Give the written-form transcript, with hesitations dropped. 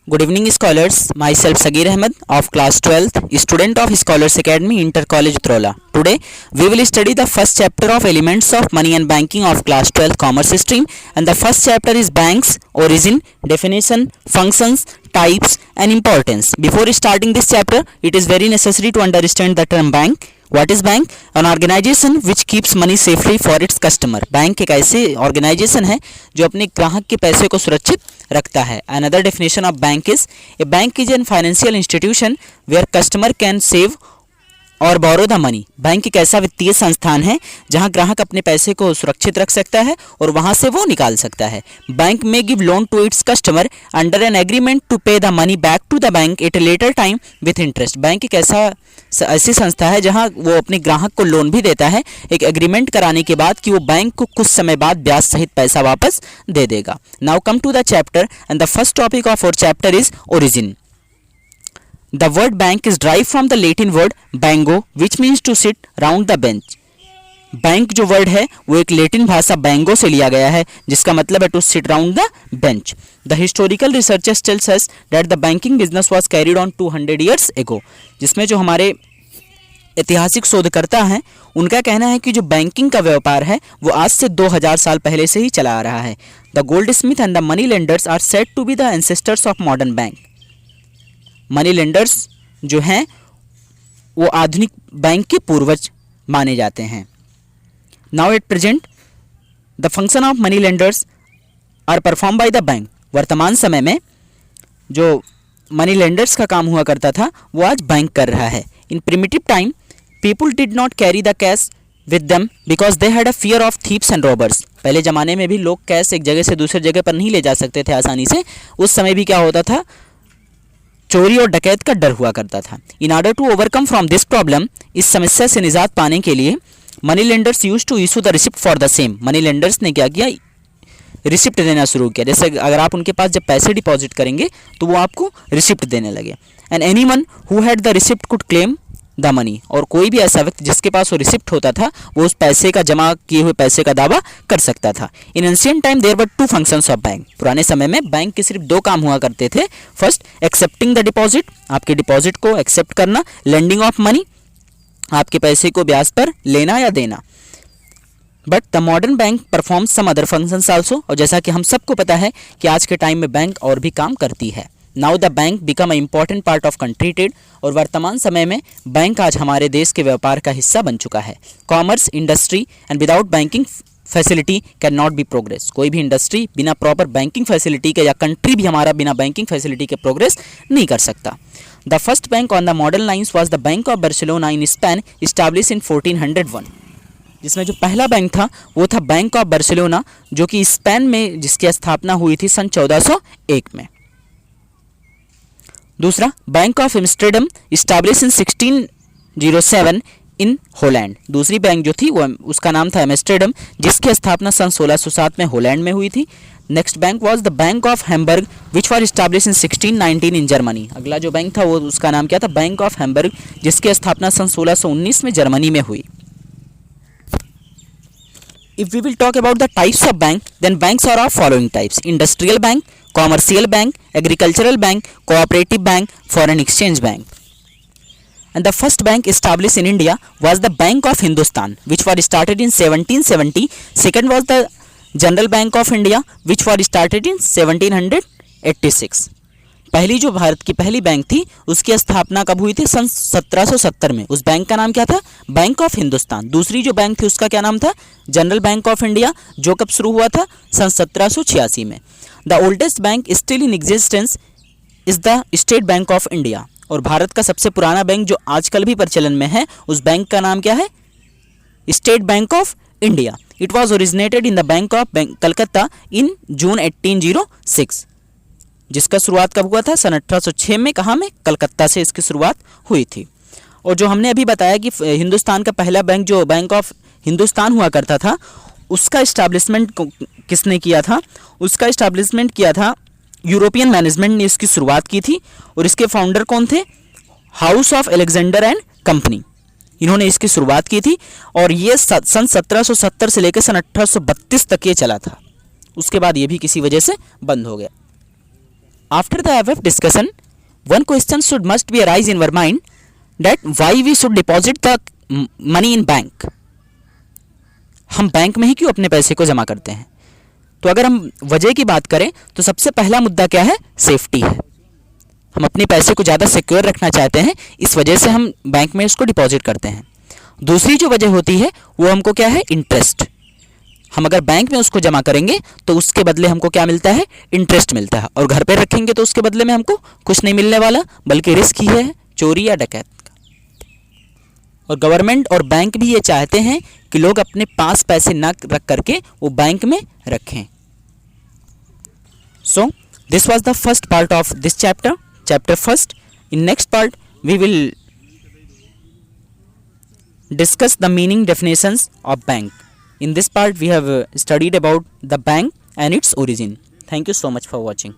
Good evening, scholars. Myself Sagir Ahmed of class 12th, student of Scholars Academy, Inter College Trola. Today, we will study the first chapter of Elements of Money and Banking of class 12 Commerce stream, and the first chapter is Banks, Origin, Definition, Functions, Types, and Importance. Before starting this chapter, it is very necessary to understand the term bank. What is bank? An organization which keeps money safely for its customer. Bank एक ऐसे organisation है जो अपने ग्राहक के पैसे को सुरक्षित रखता है. Another definition of bank is a bank is a financial institution where customer can save और बोरो द मनी. बैंक एक ऐसा वित्तीय संस्थान है जहां ग्राहक अपने पैसे को सुरक्षित रख सकता है और वहां से वो निकाल सकता है. बैंक में give loan to its customer under an agreement to pay the money back to the bank at a later time with interest. Bank एक ऐसी संस्था है जहां वो अपने ग्राहक को लोन भी देता है एक एग्रीमेंट कराने के बाद कि वो बैंक को कुछ समय बाद ब्याज सहित पैसा वापस दे देगा. Now come to the chapter and the first topic of our chapter is origin. The word bank is derived from the Latin word bango, which means to sit round the bench. Bank जो word है वो एक Latin भाषा बैंगो से लिया गया है जिसका मतलब है to sit round the bench. The historical researchers tells us that the banking business was carried on 200 years ago. जिसमें जो हमारे ऐतिहासिक शोधकर्ता हैं उनका कहना है कि जो बैंकिंग का व्यापार है वो आज से 2000 साल पहले से ही चला आ रहा है. The gold smith and the money lenders are said to be the ancestors of modern bank. Money lenders जो हैं वो आधुनिक बैंक के पूर्वज माने जाते हैं. Now at present the function of money lenders are perform by the bank. वर्तमान समय में जो मनी लेंडर्स का काम हुआ करता था वो आज बैंक कर रहा है. In primitive time people did not carry the cash with them because they had a fear of thieves and robbers. पहले ज़माने में भी लोग कैश एक जगह से दूसरी जगह पर नहीं ले जा सकते थे आसानी से. उस समय भी क्या होता था, चोरी और डकैत का डर हुआ करता था. In order to overcome from this problem, इस समस्या से निजात पाने के लिए money lenders use to issue the receipt for the same. Money lenders ने क्या किया, रिसिप्ट देना शुरू किया. जैसे अगर आप उनके पास जब पैसे डिपॉजिट करेंगे तो वो आपको रिसिप्ट देने लगे. And anyone who had the receipt could claim the money. और कोई भी ऐसा व्यक्ति जिसके पास वो रिसिप्ट होता था वो उस पैसे का, जमा किए हुए पैसे का दावा कर सकता था. In ancient time there were two functions of bank. पुराने समय में बैंक के सिर्फ दो काम हुआ करते थे. फर्स्ट, एक्सेप्टिंग द डिपॉजिट, आपके डिपॉजिट को एक्सेप्ट करना. लेंडिंग ऑफ मनी, आपके पैसे को ब्याज पर लेना या देना. But the modern bank perform some other functions also. और जैसा कि हम सबको पता है कि आज के टाइम में बैंक और भी काम करती है. Now the bank become a important part of country trade. और वर्तमान समय में बैंक आज हमारे देश के व्यापार का हिस्सा बन चुका है. Commerce, industry and without banking facility can not be progress. कोई भी इंडस्ट्री बिना प्रॉपर बैंकिंग फैसिलिटी के, या कंट्री भी हमारा बिना बैंकिंग फैसिलिटी के प्रोग्रेस नहीं कर सकता. The first bank on the modern lines was the Bank of Barcelona in Spain, establish in 1401. जिसमें जो पहला बैंक था वो था बैंक ऑफ बार्सिलोना जो कि स्पेन में, जिसकी स्थापना हुई थी सन 1401 में. दूसरा, bank of Amsterdam, establish in 1607 in Holland. दूसरी बैंक जो थी वो उसका नाम था एम्स्टर्डम, जिसकी स्थापना सन 1607 में होलैंड में हुई थी. Next bank was the Bank of Hamburg which was establish in 1619 in Germany. अगला जो बैंक था वो उसका नाम क्या था, बैंक ऑफ हैम्बर्ग, जिसकी स्थापना सन 1619 में जर्मनी में हुई. If we will talk about the types of bank, then banks are of following types: industrial bank, commercial bank, agricultural bank, cooperative bank, foreign exchange bank. And the first bank established in India was the Bank of Hindustan, which was started in 1770. Second was the General Bank of India, which was started in 1786. पहली जो भारत की पहली bank थी उसकी स्थापना कब हुई थी, सन 1770 में. उस बैंक का नाम क्या था, बैंक ऑफ हिंदुस्तान. दूसरी जो बैंक थी उसका क्या नाम था, जनरल बैंक ऑफ इंडिया, जो कब शुरू हुआ था, सन 1786 में. The oldest bank still in existence is the state Bank of India. और भारत का सबसे पुराना बैंक जो आजकल भी प्रचलन में है उस बैंक का नाम क्या है, State Bank of India. It was originated in the Bank of Calcutta in June 1806. जिसका शुरुआत कब हुआ था, सन 1806 में. कहाँ में, कलकत्ता से इसकी शुरुआत हुई थी. और जो हमने अभी बताया कि हिंदुस्तान का पहला बैंक जो बैंक ऑफ हिंदुस्तान हुआ करता था उसका इस्टेब्लिशमेंट किसने किया था, उसका इस्टेब्लिशमेंट किया था यूरोपियन मैनेजमेंट ने इसकी शुरुआत की थी. और इसके फाउंडर कौन थे, house of Alexander and company, इन्होंने इसकी शुरुआत की थी. और ये सन 1770 से लेकर सन 1832 तक ये चला था. उसके बाद ये भी किसी वजह से बंद हो गया. After the above discussion, one question should must be arise in our mind that why we should deposit the money in bank. हम बैंक में ही क्यों अपने पैसे को जमा करते हैं? तो अगर हम वजह की बात करें तो सबसे पहला मुद्दा क्या है? सेफ्टी है। हम अपने पैसे को ज़्यादा सिक्योर रखना चाहते हैं, इस वजह से हम बैंक में उसको डिपॉजिट करते हैं। दूसरी जो वजह होती है वो हमको क्या है? इंटरेस्ट। हम अगर बैंक में उसको जमा करेंगे तो उसके बदले हमको क्या मिलता है? इंटरेस्ट मिलता है। और घर पे रखेंगे तो उसके बदले में हमको कुछ नहीं मिलने वाला, बल्कि रिस्क ही है चोरी या डकैत का। और गवर्नमेंट और बैंक भी ये चाहते हैं कि लोग अपने पास पैसे ना रख करके वो बैंक में रखें। So this was the first part of this chapter, chapter first. In next part we will discuss the meaning definitions of bank. In this part we have studied about the bank and its origin. Thank you so much for watching.